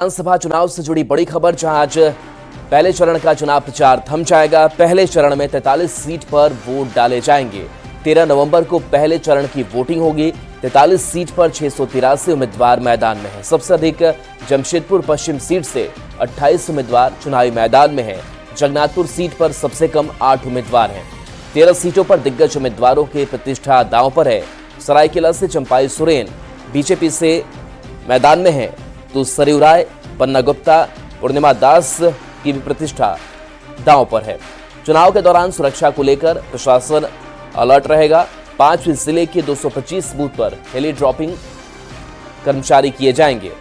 विधानसभा चुनाव से जुड़ी बड़ी खबर, जहां आज पहले चरण का चुनाव प्रचार थम जाएगा। पहले चरण में 43 सीट पर वोट डाले जाएंगे। 13 नवंबर को पहले चरण की वोटिंग होगी। 43 सीट पर 683 उम्मीदवार मैदान में हैं। सबसे अधिक जमशेदपुर पश्चिम सीट से 28 उम्मीदवार चुनावी मैदान में हैं। जगन्नाथपुर सीट पर सबसे कम 8 उम्मीदवार हैं। 13 सीटों पर दिग्गज उम्मीदवारों की प्रतिष्ठा दांव पर है। सरायकेला से चंपाई सोरेन बीजेपी से मैदान में है, तो सरयू राय, पन्ना गुप्ता, पूर्णिमा दास की भी प्रतिष्ठा दांव पर है। चुनाव के दौरान सुरक्षा को लेकर प्रशासन अलर्ट रहेगा। 5 जिले के 225 बूथ पर हेली ड्रॉपिंग कर्मचारी किए जाएंगे।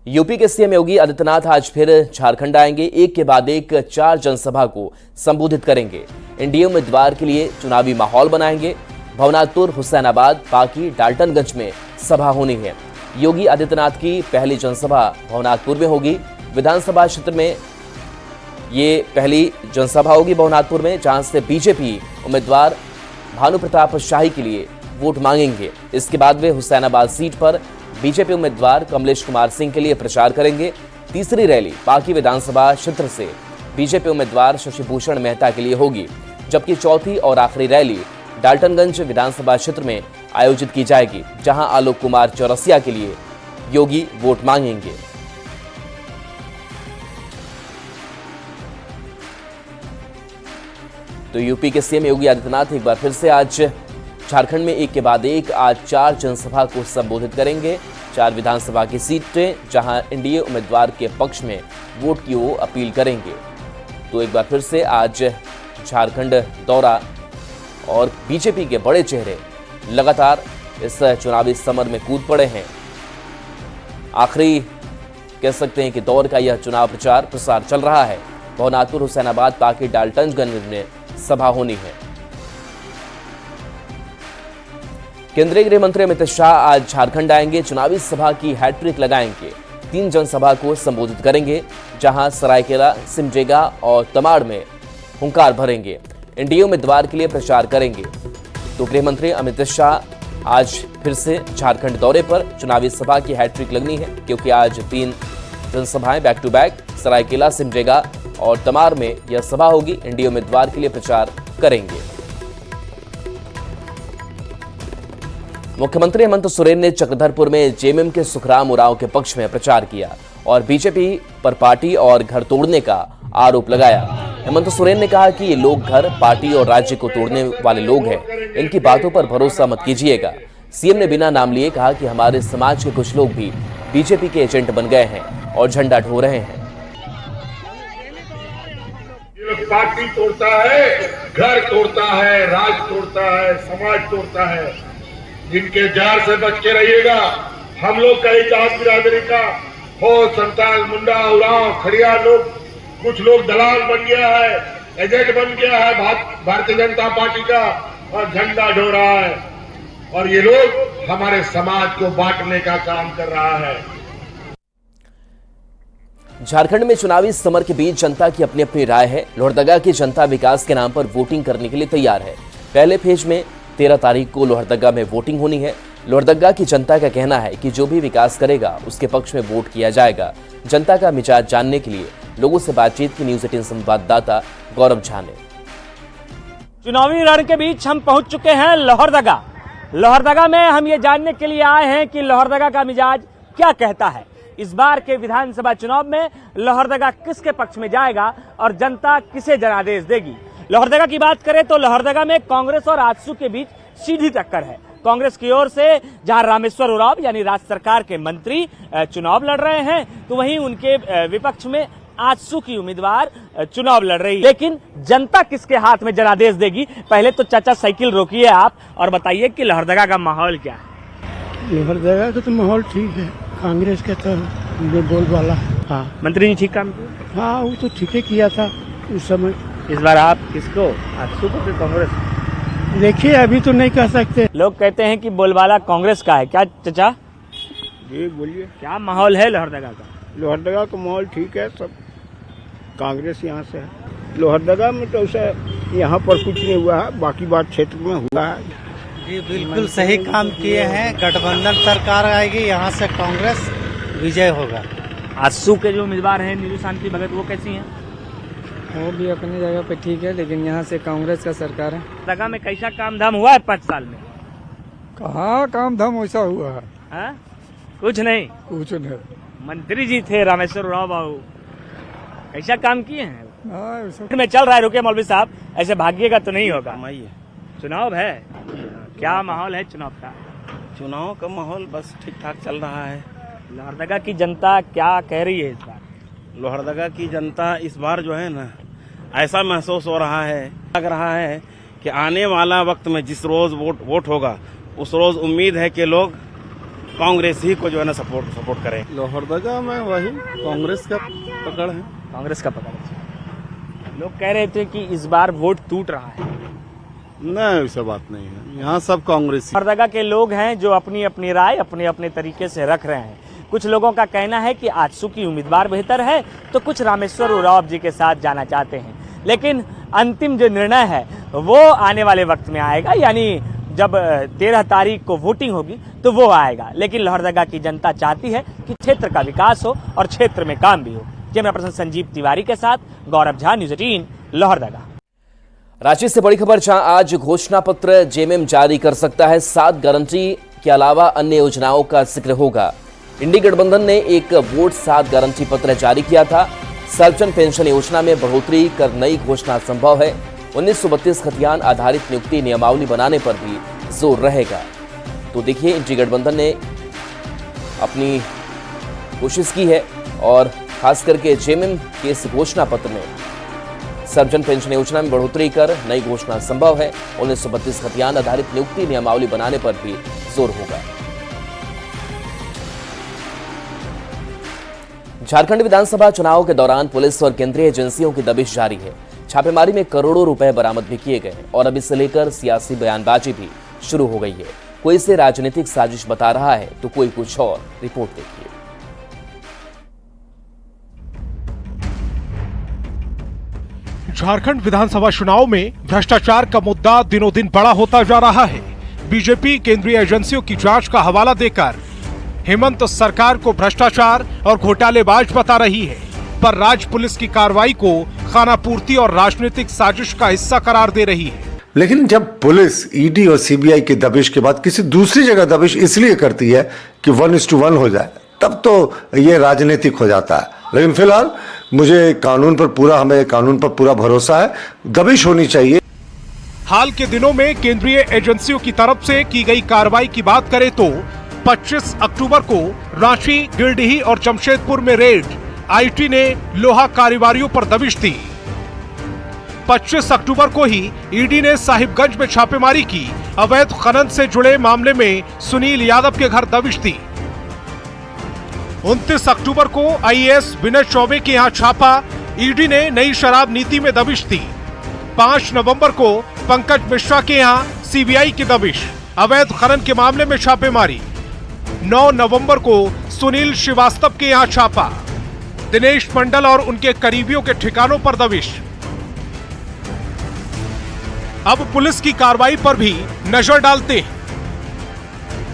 यूपी के सीएम योगी आदित्यनाथ आज फिर झारखंड आएंगे। एक के बाद एक 4 जनसभा को संबोधित करेंगे। एनडीए उम्मीदवार के लिए चुनावी माहौल बनाएंगे। भवनाथपुर, हुसैनाबाद, पाकी, डाल्टनगंज में सभा होनी है। योगी आदित्यनाथ की पहली जनसभा भवनाथपुर में होगी। विधानसभा क्षेत्र में ये पहली जनसभा होगी भवनाथपुर में, जहां से बीजेपी उम्मीदवार भानु प्रताप शाही के लिए वोट मांगेंगे। इसके बाद वे हुसैनाबाद सीट पर बीजेपी उम्मीदवार कमलेश कुमार सिंह के लिए प्रचार करेंगे। तीसरी रैली पाकी विधानसभा क्षेत्र से बीजेपी उम्मीदवार शशिभूषण मेहता के लिए होगी, जबकि चौथी और आखिरी रैली डाल्टनगंज विधानसभा क्षेत्र में आयोजित की जाएगी, जहां आलोक कुमार चौरसिया के लिए योगी वोट मांगेंगे। तो यूपी के सीएम योगी आदित्यनाथ एक बार फिर से आज झारखंड में एक के बाद एक आज 4 जनसभा को संबोधित करेंगे। 4 विधानसभा की सीटें, जहां एनडीए उम्मीदवार के पक्ष में वोट की वो अपील करेंगे। तो एक बार फिर से आज झारखंड दौरा और बीजेपी के बड़े चेहरे लगातार इस चुनावी समर में कूद पड़े हैं। आखिरी कह सकते हैं कि दौर का यह चुनाव प्रसार चल रहा है। भवनाथपुर, हुसैनाबाद, पाकी, डाल्टनगंज में सभा होनी है। केंद्रीय गृह मंत्री अमित शाह आज झारखंड आएंगे। चुनावी सभा की हैट्रिक लगाएंगे। 3 जनसभा को संबोधित करेंगे, जहां सरायकेला, सिमडेगा और तमाड़ में हुंकार भरेंगे। एनडीए उम्मीदवार के लिए प्रचार करेंगे। तो गृह मंत्री अमित शाह आज फिर से झारखंड दौरे पर। चुनावी सभा की हैट्रिक लगनी है, क्योंकि आज 3 जनसभाएं back to back Saraikela, Simdega और तमाड़ में यह सभा होगी। एनडीए उम्मीदवार के लिए प्रचार करेंगे। मुख्यमंत्री हेमंत सोरेन ने चक्रधरपुर में जेएमएम के सुखराम उरांव के पक्ष में प्रचार किया और बीजेपी पर पार्टी और घर तोड़ने का आरोप लगाया। हेमंत सोरेन ने कहा कि ये लोग घर, पार्टी और राज्य को तोड़ने वाले लोग हैं। इनकी बातों पर भरोसा मत कीजिएगा। सीएम ने बिना नाम लिए कहा कि हमारे समाज के कुछ लोग भी बीजेपी के एजेंट बन गए हैं और झंडा ढो रहे हैं। पार्टी तोड़ता है, घर तोड़ता है, राज तोड़ता है, समाज तोड़ता है। जिनके जार से बच के रहिएगा। हम लोग कई जात बिरादरी का हो, संताल, मुंडा, उरांव, खड़िया लोग, कुछ लोग दलाल बन गया है, एजेंट बन गया है भारतीय जनता पार्टी का और झंडा ढो रहा है। और ये लोग हमारे समाज को बांटने का काम कर रहा है। झारखंड में चुनावी समर के बीच जनता की अपनी अपनी राय है। लोहरदगा की जनता विकास के नाम पर वोटिंग करने के लिए तैयार है। पहले फेज में 13 तारीख को लोहरदगा में वोटिंग होनी है। लोहरदगा की जनता का कहना है कि जो भी विकास करेगा उसके पक्ष में वोट किया जाएगा। जनता का मिजाज जानने के लिए लोगों से बातचीत की न्यूज 18 संवाददाता गौरव झा ने। चुनावी रण के बीच हम पहुंच चुके हैं लोहरदगा। लोहरदगा में हम ये जानने के लिए आए हैं कि लोहरदगा का मिजाज क्या कहता है। इस बार के विधानसभा चुनाव में लोहरदगा किसके पक्ष में जाएगा और जनता किसे जनादेश देगी। लोहरदगा की बात करें तो लोहरदगा में कांग्रेस और आजसू के बीच सीधी टक्कर है। कांग्रेस की ओर से जहां रामेश्वर उरांव यानी राज्य सरकार के मंत्री चुनाव लड़ रहे हैं, तो वहीं उनके विपक्ष में आजसू की उम्मीदवार चुनाव लड़ रही है। लेकिन जनता किसके हाथ में जनादेश देगी। पहले तो चाचा साइकिल रोकिए आप और बताइए कि लोहरदगा का माहौल क्या है। लोहरदगा का तो माहौल ठीक है। कांग्रेस के तो बोलबाला। हाँ, मंत्री जी ठीक काम किया। हाँ, वो तो ठीक ही किया था उस समय। इस बार आप किसको, आजसू को फिर कांग्रेस? देखिए, अभी तो नहीं कह सकते। लोग कहते हैं कि बोलबाला कांग्रेस का है, क्या चाचा? जी बोलिए, क्या माहौल है लोहरदगा का? लोहरदगा का माहौल ठीक है, सब कांग्रेस यहाँ से है। लोहरदगा में तो उसे यहाँ पर कुछ नहीं हुआ है, बाकी बात क्षेत्र में हुआ है। जी बिल्कुल सही काम किए हैं। गठबंधन सरकार आएगी, यहाँ से कांग्रेस विजय होगा। आजसू के जो उम्मीदवार हैं नीलू शांति भगत, वो कैसी हैं? वो भी अपनी जगह पे ठीक है, लेकिन यहाँ से कांग्रेस का सरकार है। दगा में कैसा काम धाम हुआ है 5 साल में? कहाँ काम धाम वैसा हुआ है? हाँ? कुछ नहीं। कुछ नहीं। मंत्री जी थे रामेश्वर उरांव बाबू, कैसा काम किए हैं? वैसा में चल रहा है, रुके मौलवी साहब, ऐसे भागिएगा तो नहीं होगा। चुनाव है, क्या माहौल है चुनाव का? चुनाव का माहौल बस ठीक ठाक चल रहा है। लोहरदगा की जनता क्या कह रही है इस बार? लोहरदगा की जनता इस बार जो है ना, ऐसा महसूस हो रहा है, लग रहा है कि आने वाला वक्त में जिस रोज वोट होगा, उस रोज उम्मीद है कि लोग कांग्रेस ही को जो है ना सपोर्ट करें। लोहरदगा में वही कांग्रेस का पकड़ है। कांग्रेस का पकड़ है। लोग कह रहे थे कि इस बार वोट टूट रहा है। नहीं, वैसा बात नहीं है, यहाँ सब कांग्रेस। लोहरदगा के लोग हैं जो अपनी अपनी राय अपने अपने तरीके से रख रहे हैं। कुछ लोगों का कहना है कि आजसू की उम्मीदवार बेहतर है, तो कुछ रामेश्वर उरांव जी के साथ जाना चाहते हैं। लेकिन अंतिम जो निर्णय है वो आने वाले वक्त में आएगा, यानी जब 13 तारीख को वोटिंग होगी तो वो आएगा। लेकिन लोहरदगा की जनता चाहती है कि क्षेत्र का विकास हो और क्षेत्र में काम भी हो। कैमरा पर्सन संजीव तिवारी के साथ गौरव झा, न्यूज़ 18 लोहरदगा। रांची से बड़ी खबर, जहां आज घोषणा पत्र जेएमएम जारी कर सकता है। 7 गारंटी के अलावा अन्य योजनाओं का जिक्र होगा। इंडी गठबंधन ने एक वोट 7 गारंटी पत्र जारी किया था। सर्वजन पेंशन योजना में बढ़ोतरी कर नई घोषणा संभव है। 1932 खतियान आधारित नियुक्ति नियमावली बनाने पर भी जोर रहेगा। तो देखिए, इंडी गठबंधन ने अपनी कोशिश की है और खास करके जेएमएम के इस घोषणा पत्र में सर्वजन पेंशन योजना में बढ़ोतरी कर नई घोषणा संभव है। 1932 खतियान आधारित नियुक्ति नियमावली बनाने पर भी जोर होगा। झारखंड विधानसभा चुनाव के दौरान पुलिस और केंद्रीय एजेंसियों की दबिश जारी है। छापेमारी में करोड़ों रुपए बरामद भी किए गए और अब इसे लेकर सियासी बयानबाजी भी शुरू हो गई है। कोई इसे राजनीतिक साजिश बता रहा है तो कोई कुछ और। रिपोर्ट देखिए। झारखंड विधानसभा चुनाव में भ्रष्टाचार का मुद्दा दिनों दिन बड़ा होता जा रहा है। बीजेपी केंद्रीय एजेंसियों की जांच का हवाला देकर हेमंत सरकार को भ्रष्टाचार और घोटालेबाज बता रही है, पर राज्य पुलिस की कार्रवाई को खानापूर्ति और राजनीतिक साजिश का हिस्सा करार दे रही है। लेकिन जब पुलिस ईडी और सीबीआई की दबिश के बाद किसी दूसरी जगह दबिश इसलिए करती है कि 1:1 हो जाए, तब तो ये राजनीतिक हो जाता है। लेकिन फिलहाल हमें कानून पर पूरा भरोसा है। दबिश होनी चाहिए। हाल के दिनों में केंद्रीय एजेंसियों की तरफ से की गई कार्रवाई की बात करें तो 25 अक्टूबर को रांची, गिरिडीह और जमशेदपुर में रेड, आईटी ने लोहा कारोबारियों पर दबिश दी। 25 अक्टूबर को ही ईडी ने साहिबगंज में छापेमारी की। अवैध खनन से जुड़े मामले में सुनील यादव के घर दबिश दी। 29 अक्टूबर को आईएएस विनय चौबे के यहां छापा, ईडी ने नई शराब नीति में दबिश दी। 5 नवंबर को पंकज मिश्रा के यहां सीबीआई की दबिश, अवैध खनन के मामले में छापेमारी। 9 नवंबर को सुनील श्रीवास्तव के यहां छापा, दिनेश मंडल और उनके करीबियों के ठिकानों पर दबिश। अब पुलिस की कार्रवाई पर भी नजर डालते हैं।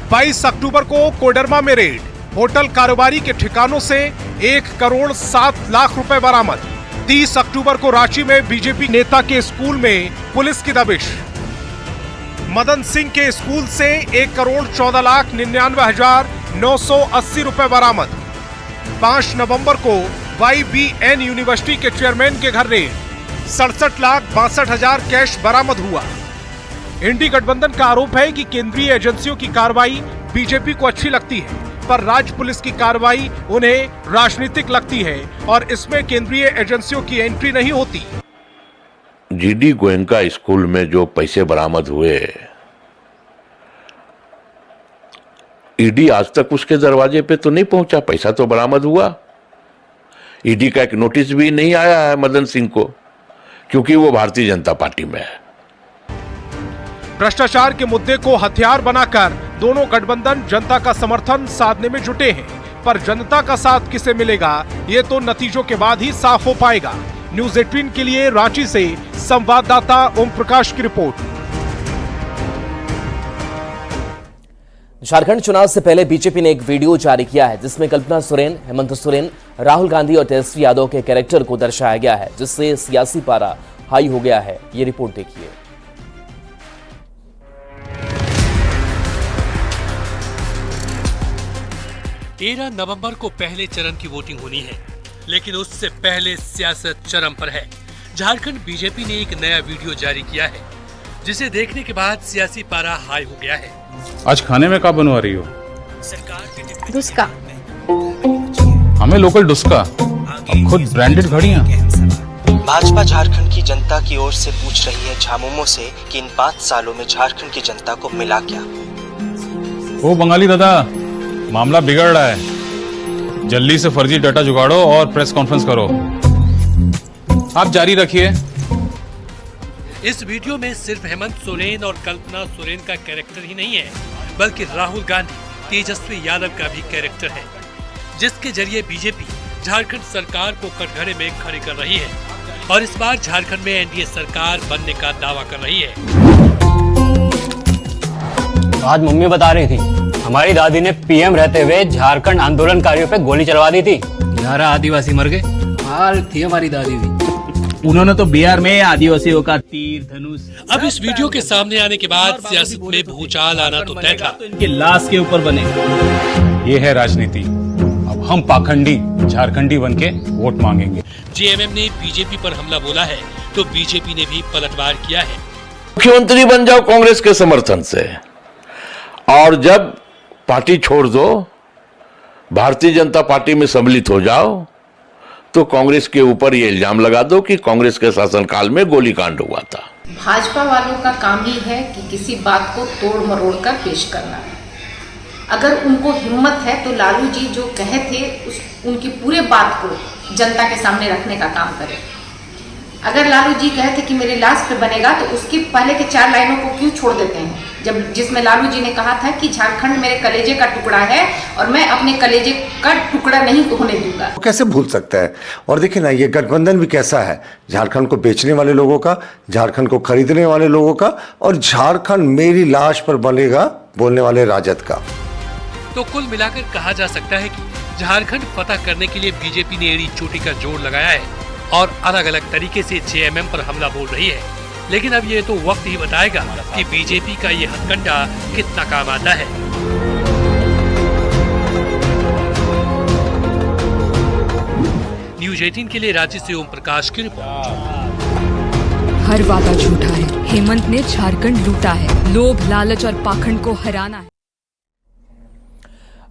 22 अक्टूबर को कोडरमा में रेड, होटल कारोबारी के ठिकानों से 1,07,00,000 रुपए बरामद। 30 अक्टूबर को रांची में बीजेपी नेता के स्कूल में पुलिस की दबिश। मदन सिंह के स्कूल से 1,14,99,980 रुपए बरामद। 5 नवंबर को YBN यूनिवर्सिटी के चेयरमैन के घर रेड, 67,62,000 कैश बरामद हुआ। इंडी गठबंधन का आरोप है कि केंद्रीय एजेंसियों की कार्रवाई बीजेपी को अच्छी लगती है, पर राज्य पुलिस की कार्रवाई उन्हें राजनीतिक लगती है और इसमें केंद्रीय एजेंसियों की एंट्री नहीं होती। जीडी गोयनका स्कूल में जो पैसे बरामद हुए, ईडी आज तक उसके दरवाजे पे तो नहीं पहुंचा। पैसा तो बरामद हुआ, ईडी का एक नोटिस भी नहीं आया है मदन सिंह को, क्योंकि वो भारतीय जनता पार्टी में है। भ्रष्टाचार के मुद्दे को हथियार बनाकर दोनों गठबंधन जनता का समर्थन साधने में जुटे हैं, पर जनता का साथ किसे मिलेगा ये तो नतीजों के बाद ही साफ हो पाएगा। न्यूज़ 18 के लिए रांची से संवाददाता ओम प्रकाश की रिपोर्ट। झारखंड चुनाव से पहले बीजेपी ने एक वीडियो जारी किया है जिसमें कल्पना सोरेन, हेमंत सोरेन, राहुल गांधी और तेजस्वी यादव के कैरेक्टर को दर्शाया गया है, जिससे सियासी पारा हाई हो गया है। ये रिपोर्ट देखिए। 13 नवंबर को पहले चरण की वोटिंग होनी है, लेकिन उससे पहले सियासत चरम पर है। झारखंड बीजेपी ने एक नया वीडियो जारी किया है, जिसे देखने के बाद सियासी पारा हाई हो गया है। आज खाने में क्या बनवा रही हो? सरकार डुस्का। हमें लोकल डुस्का, खुद ब्रांडेड घड़ियां। भाजपा झारखंड की जनता की ओर से पूछ रही है झामुमो से कि इन 5 सालों में झारखंड की जनता को मिला क्या। ओ बंगाली दादा, मामला बिगड़ रहा है, जल्दी से फर्जी डाटा जुगाड़ो और प्रेस कॉन्फ्रेंस करो। आप जारी रखिए। इस वीडियो में सिर्फ हेमंत सोरेन और कल्पना सोरेन का कैरेक्टर ही नहीं है, बल्कि राहुल गांधी, तेजस्वी यादव का भी कैरेक्टर है, जिसके जरिए बीजेपी झारखंड सरकार को कटघरे में खड़ी कर रही है और इस बार झारखंड में एनडीए सरकार बनने का दावा कर रही है। आज मम्मी बता रही थी, हमारी दादी ने पीएम रहते हुए झारखंड आंदोलनकारियों पे गोली चलवा दी थी। 11 आदिवासी मर गए। हाल थी हमारी दादी भी। उन्होंने तो बिहार में आदिवासियों का तीर धनुष। अब इस वीडियो के सामने आने के बाद सियासत में भूचाल आना तो तय था। इनके लाश के ऊपर बनेगा। ये है राजनीति। अब हम पाखंडी झारखंडी बन के वोट मांगेंगे। जेएमएम ने बीजेपी पर हमला बोला है तो बीजेपी ने भी पलटवार किया है। मुख्यमंत्री बन जाओ कांग्रेस के समर्थन से, और जब पार्टी छोड़ दो, भारतीय जनता पार्टी में सम्मिलित हो जाओ, तो कांग्रेस के ऊपर ये इल्जाम लगा दो कि कांग्रेस के शासनकाल में गोलीकांड हुआ था। भाजपा वालों का काम ही है कि किसी बात को तोड़ मरोड़ कर पेश करना। अगर उनको हिम्मत है तो लालू जी जो कहे थे उनकी पूरे बात को जनता के सामने रखने का काम करें। अगर लालू जी कहे थे कि मेरे लाश पे बनेगा, तो उसके पहले के 4 लाइनों को क्यों छोड़ देते हैं, जब जिसमें लालू जी ने कहा था कि झारखंड मेरे कलेजे का टुकड़ा है और मैं अपने कलेजे का टुकड़ा नहीं होने दूंगा। वो कैसे भूल सकता है? और देखिए ना, ये गठबंधन भी कैसा है, झारखंड को बेचने वाले लोगों का, झारखंड को खरीदने वाले लोगों का, और झारखंड मेरी लाश पर बनेगा बोलने वाले राजद का। तो कुल मिलाकर कहा जा सकता है कि झारखंड फतह करने के लिए बीजेपी ने एड़ी चोटी का जोर लगाया है और अलग अलग तरीके से जेएमएम पर हमला बोल रही है। लेकिन अब ये तो वक्त ही बताएगा कि बीजेपी का ये हथकंडा कितना काम आता है। न्यूज 18 के लिए रांची से ओम प्रकाश की रिपोर्ट। हर वादा झूठा है। हेमंत ने झारखंड लूटा है। लोभ, लालच और पाखंड को हराना है।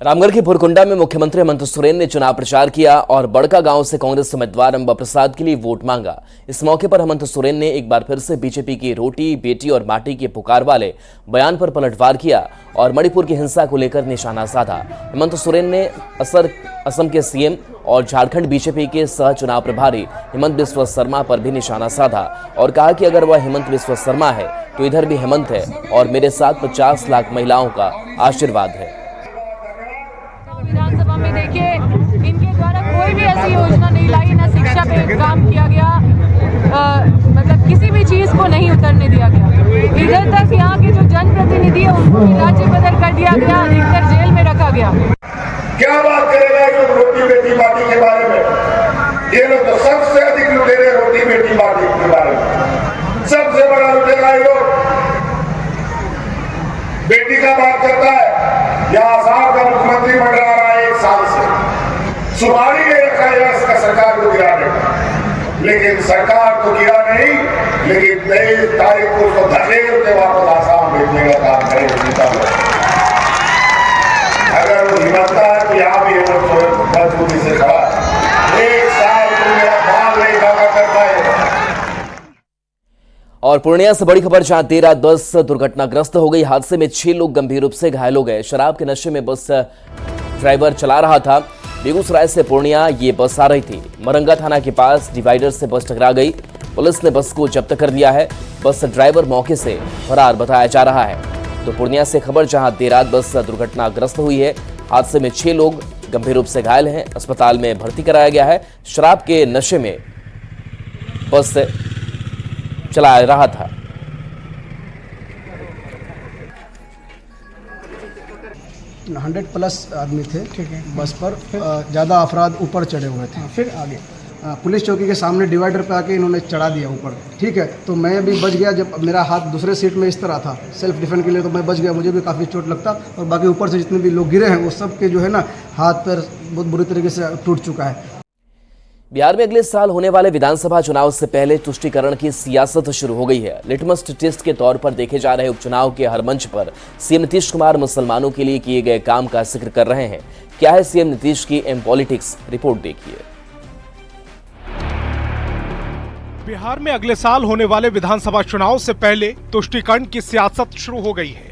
रामगढ़ के भुरकुंडा में मुख्यमंत्री हेमंत सोरेन ने चुनाव प्रचार किया और बड़का गांव से कांग्रेस उम्मीदवार अंबा प्रसाद के लिए वोट मांगा। इस मौके पर हेमंत सोरेन ने एक बार फिर से बीजेपी की रोटी, बेटी और माटी के पुकार वाले बयान पर पलटवार किया और मणिपुर की हिंसा को लेकर निशाना साधा। हेमंत सोरेन ने असम के सीएम और झारखंड बीजेपी के सह चुनाव प्रभारी हेमंत बिस्वा शर्मा पर भी निशाना साधा और कहा कि अगर वह हेमंत बिस्वा शर्मा है तो इधर भी हेमंत है और मेरे साथ 50 लाख महिलाओं का आशीर्वाद है। विधानसभा में देखिए, इनके द्वारा कोई भी ऐसी योजना नहीं लाई, ना शिक्षा पे काम किया गया, मतलब किसी भी चीज को नहीं उतरने दिया गया। इधर तक यहाँ के जो जनप्रतिनिधि है उनको राज्य बदल कर दिया गया, अधिकतर जेल में रखा गया। क्या बात करेगा ये रोटी बेटी बाटी के बारे में? ये लोग तो सबसे अधिक लुटेरे रोटी बेटी बाटी के बारे में, सबसे बड़ा लुटेरा ये लोग। बेटी का बात करता है, यहाँ आसाम का मुख्यमंत्री बन रहा है 1 साल से, सुपारी ले रखा है इसका सरकार को गिराने का, लेकिन सरकार तो गिरा नहीं, लेकिन 23 तारीख को उसको धकेल के वापस आसाम भेजने का काम करेगा। अगर वो हिम्मत है तो यहाँ भी मजबूती से खड़ा 1 साल को मेरा माल नहीं दावा करता है। और पूर्णिया से बड़ी खबर, जहां देर रात बस दुर्घटनाग्रस्त हो गई। हादसे में 6 लोग गंभीर रूप से घायल हो गए। शराब के नशे में बस ड्राइवर चला रहा था। बेगूसराय से पूर्णिया ये बस आ रही थी। मरंगा थाना के पास डिवाइडर से बस टकरा गई। पुलिस ने बस को जब्त कर लिया है। बस ड्राइवर मौके से फरार बताया जा रहा है। तो पूर्णिया से खबर, जहां देर रात बस दुर्घटनाग्रस्त हुई है। हादसे में 6 लोग गंभीर रूप से घायल हैं, अस्पताल में भर्ती कराया गया है। शराब के नशे में बस चला रहा था। 100+ आदमी थे। ठीक है। बस पर ज़्यादा अफराद ऊपर चढ़े हुए थे। फिर आगे पुलिस चौकी के सामने डिवाइडर पे आके इन्होंने चढ़ा दिया ऊपर। ठीक है। तो मैं भी बच गया, जब मेरा हाथ दूसरे सीट में इस तरह था सेल्फ डिफेंस के लिए, तो मैं बच गया, मुझे भी काफ़ी चोट लगता। और बाकी ऊपर से जितने भी लोग गिरे हैं वो सब के जो है ना हाथ पैर बहुत बुरी तरीके से टूट चुका है। बिहार में अगले साल होने वाले विधानसभा चुनाव से पहले तुष्टीकरण की सियासत शुरू हो गई है। लिटमस टेस्ट के तौर पर देखे जा रहे उपचुनाव के हर मंच पर सीएम नीतीश कुमार मुसलमानों के लिए किए गए काम का जिक्र कर रहे हैं। क्या है सीएम नीतीश की एम पॉलिटिक्स, रिपोर्ट देखिए। बिहार में अगले साल होने वाले विधानसभा चुनाव से पहले तुष्टीकरण की सियासत शुरू हो गई है।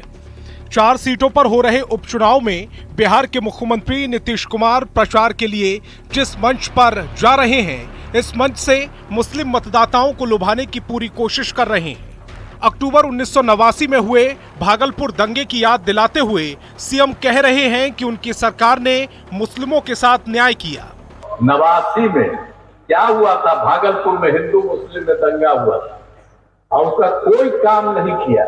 4 सीटों पर हो रहे उपचुनाव में बिहार के मुख्यमंत्री नीतीश कुमार प्रचार के लिए जिस मंच पर जा रहे हैं, इस मंच से मुस्लिम मतदाताओं को लुभाने की पूरी कोशिश कर रहे हैं। अक्टूबर 1989 में हुए भागलपुर दंगे की याद दिलाते हुए सीएम कह रहे हैं कि उनकी सरकार ने मुस्लिमों के साथ न्याय किया। 89 में क्या हुआ था, भागलपुर में हिंदू मुस्लिम में दंगा हुआ था और उसका कोई काम नहीं किया।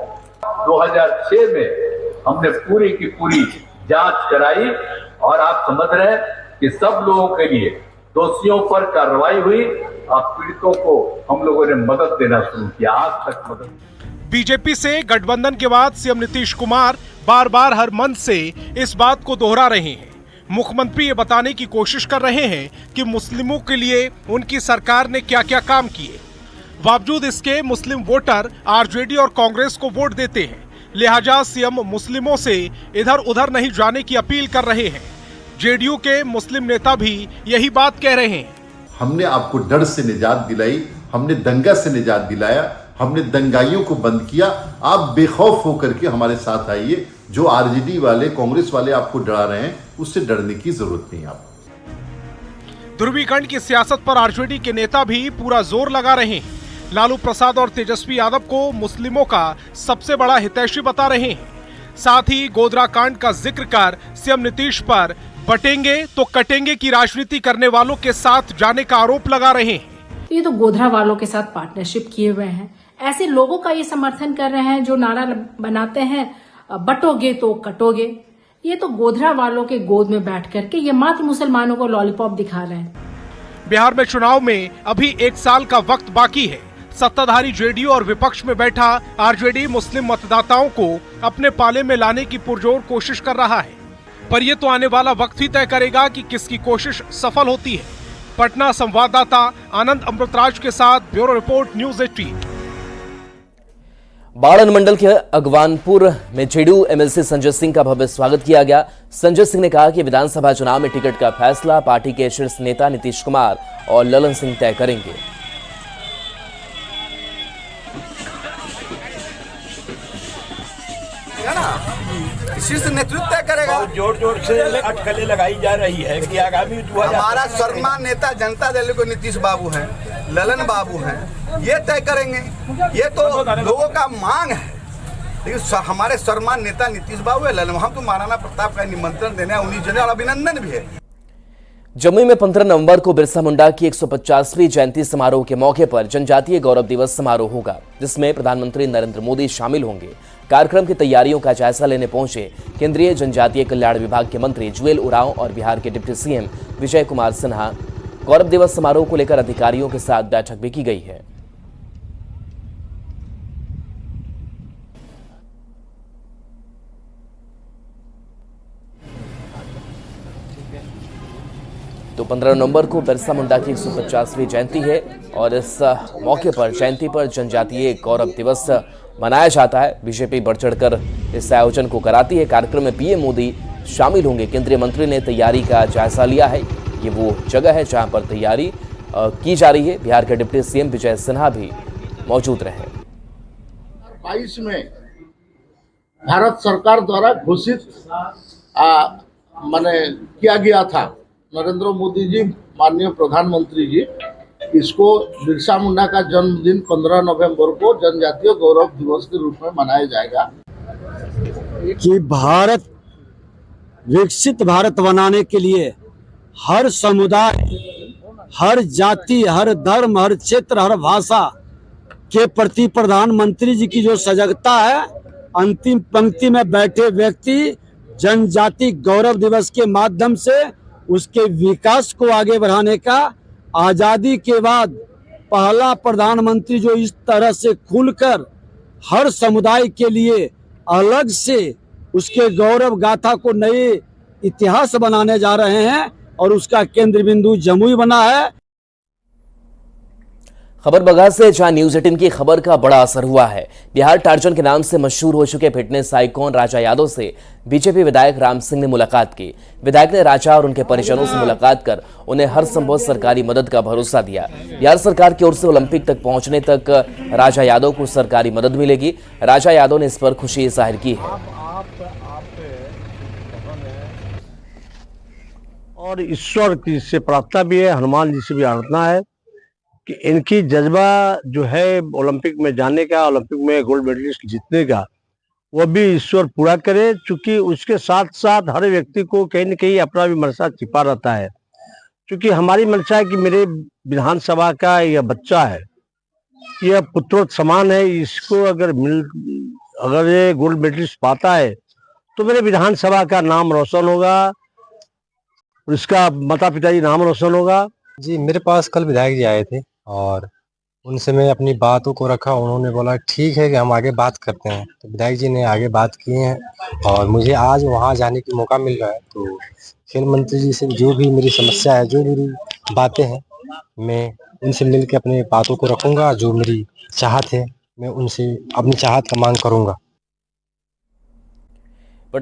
2006 में हमने पूरी की पूरी जांच कराई और आप समझ रहे हैं कि सब लोगों के लिए दोषियों पर कार्रवाई हुई और पीड़ितों को हम लोगों ने मदद देना शुरू किया। आज तक मदद। बीजेपी से गठबंधन के बाद सीएम नीतीश कुमार बार बार हर मंच से इस बात को दोहरा रहे हैं। मुख्यमंत्री ये बताने की कोशिश कर रहे हैं कि मुस्लिमों के लिए उनकी सरकार ने क्या क्या काम किए। बावजूद इसके मुस्लिम वोटर आरजेडी और कांग्रेस को वोट देते हैं, लिहाजा सीएम मुस्लिमों से इधर उधर नहीं जाने की अपील कर रहे हैं। जेडीयू के मुस्लिम नेता भी यही बात कह रहे हैं। हमने आपको डर से निजात दिलाई, हमने दंगा से निजात दिलाया, हमने दंगाइयों को बंद किया। आप बेखौफ होकर के हमारे साथ आइए। जो आरजेडी वाले कांग्रेस वाले आपको डरा रहे हैं, उससे डरने की जरूरत नहीं। आपको ध्रुवीकरण की सियासत पर आरजेडी के नेता भी पूरा जोर लगा रहे हैं। लालू प्रसाद और तेजस्वी यादव को मुस्लिमों का सबसे बड़ा हितैषी बता रहे हैं। साथ ही गोधरा कांड का जिक्र कर सीएम नीतीश पर बटेंगे तो कटेंगे की राजनीति करने वालों के साथ जाने का आरोप लगा रहे हैं। ये तो गोधरा वालों के साथ पार्टनरशिप किए हुए हैं। ऐसे लोगों का ये समर्थन कर रहे हैं जो नारा बनाते हैं बटोगे तो कटोगे। ये तो गोधरा वालों के गोद में बैठ करके ये मात्र मुसलमानों को लॉलीपॉप दिखा रहे हैं। बिहार में चुनाव में अभी 1 साल का वक्त बाकी है। सत्ताधारी जेडीयू और विपक्ष में बैठा आरजेडी मुस्लिम मतदाताओं को अपने पाले में लाने की पुरजोर कोशिश कर रहा है, पर यह तो आने वाला वक्त ही तय करेगा कि किसकी कोशिश सफल होती है। पटना संवाददाता आनंद अमृतराज के साथ ब्यूरो रिपोर्ट, न्यूज़ 18। बाढ़ अनुमंडल के अगवानपुर में जेडीयू एमएलसी संजय सिंह का भव्य स्वागत किया गया। संजय सिंह ने कहा कि विधानसभा चुनाव में टिकट का फैसला पार्टी के शीर्ष नेता नीतीश कुमार और ललन सिंह तय करेंगे। शीर्ष नेतृत्व तय करेगा। जोर जोर से अटकलें लगाई जा रही है कि आगामी हमारा सम्मान नेता जनता दल को नीतीश बाबू हैं, ललन बाबू हैं, ये तय करेंगे। ये तो लोगों का मांग है, लेकिन हमारे सम्मान नेता नीतीश बाबू है, ललन। हम तो महाराणा प्रताप का निमंत्रण देने 19 जनवरी और अभिनंदन भी है। जमुई में 15 नवंबर को बिरसा मुंडा की 150वीं जयंती समारोह के मौके पर जनजातीय गौरव दिवस समारोह होगा, जिसमें प्रधानमंत्री नरेंद्र मोदी शामिल होंगे। कार्यक्रम की तैयारियों का जायजा लेने पहुंचे केंद्रीय जनजातीय कल्याण विभाग के मंत्री जुएल उरांव और बिहार के डिप्टी सीएम विजय कुमार सिन्हा। गौरव दिवस समारोह को लेकर अधिकारियों के साथ बैठक भी की गई है। तो 15 नवंबर को बिरसा मुंडा की 150वीं जयंती है और इस मौके पर जयंती पर जनजातीय गौरव दिवस मनाया जाता है। बीजेपी बढ़ चढ़कर इस आयोजन को कराती है। कार्यक्रम में पीएम मोदी शामिल होंगे। केंद्रीय मंत्री ने तैयारी का जायजा लिया है। ये वो जगह है जहां पर तैयारी की जा रही है। बिहार के डिप्टी सीएम विजय सिन्हा भी मौजूद रहे। 22 में भारत सरकार द्वारा घोषित माने किया गया था, नरेंद्र मोदी जी माननीय प्रधानमंत्री जी इसको बिरसा मुंडा का जन्मदिन 15 नवंबर को जनजातीय गौरव दिवस के रूप में मनाया जाएगा। कि भारत विकसित भारत बनाने के लिए हर समुदाय, हर जाति, हर धर्म, हर क्षेत्र, हर भाषा के प्रति प्रधानमंत्री जी की जो सजगता है, अंतिम पंक्ति में बैठे व्यक्ति जनजाति गौरव दिवस के माध्यम से उसके विकास को आगे बढ़ाने का, आजादी के बाद पहला प्रधानमंत्री जो इस तरह से खुलकर हर समुदाय के लिए अलग से उसके गौरव गाथा को नए इतिहास बनाने जा रहे हैं और उसका केंद्र बिंदु जमुई बना है। खबर बगहा से जहां न्यूज 18 की खबर का बड़ा असर हुआ है। बिहार टार्जन के नाम से मशहूर हो चुके फिटनेस आइकॉन राजा यादव से बीजेपी विधायक राम सिंह ने मुलाकात की। विधायक ने राजा और उनके परिजनों से मुलाकात कर उन्हें हर संभव सरकारी मदद का भरोसा दिया। बिहार सरकार की ओर से ओलंपिक तक पहुंचने तक राजा यादव को सरकारी मदद मिलेगी। राजा यादव ने इस पर खुशी जाहिर की है। और ईश्वर की से प्रार्थना भी है, हनुमान जी से भी प्रार्थना है कि इनकी जज्बा जो है ओलंपिक में जाने का, ओलंपिक में गोल्ड मेडलिस्ट जीतने का, वो भी ईश्वर पूरा करे। क्योंकि उसके साथ साथ हर व्यक्ति को कहीं न कहीं अपना भी मनसा छिपा रहता है। क्योंकि हमारी मनसा है कि मेरे विधानसभा का यह बच्चा है, यह पुत्रोत समान है, इसको अगर ये गोल्ड मेडलिस्ट पाता है तो मेरे विधानसभा का नाम रोशन होगा, इसका माता पिता जी नाम रोशन होगा। जी, मेरे पास कल विधायक जी आए थे और उनसे मैं अपनी बातों को रखा। उन्होंने बोला ठीक है कि हम आगे बात करते हैं। तो विधायक जी ने आगे बात की है और मुझे आज वहां जाने का मौका मिल रहा है। तो खेल मंत्री जी से जो भी मेरी समस्या है, जो मेरी बातें हैं, मैं उनसे मिल के अपनी बातों को रखूंगा। जो मेरी चाहत है मैं उनसे अपनी चाहत का मांग करूंगा।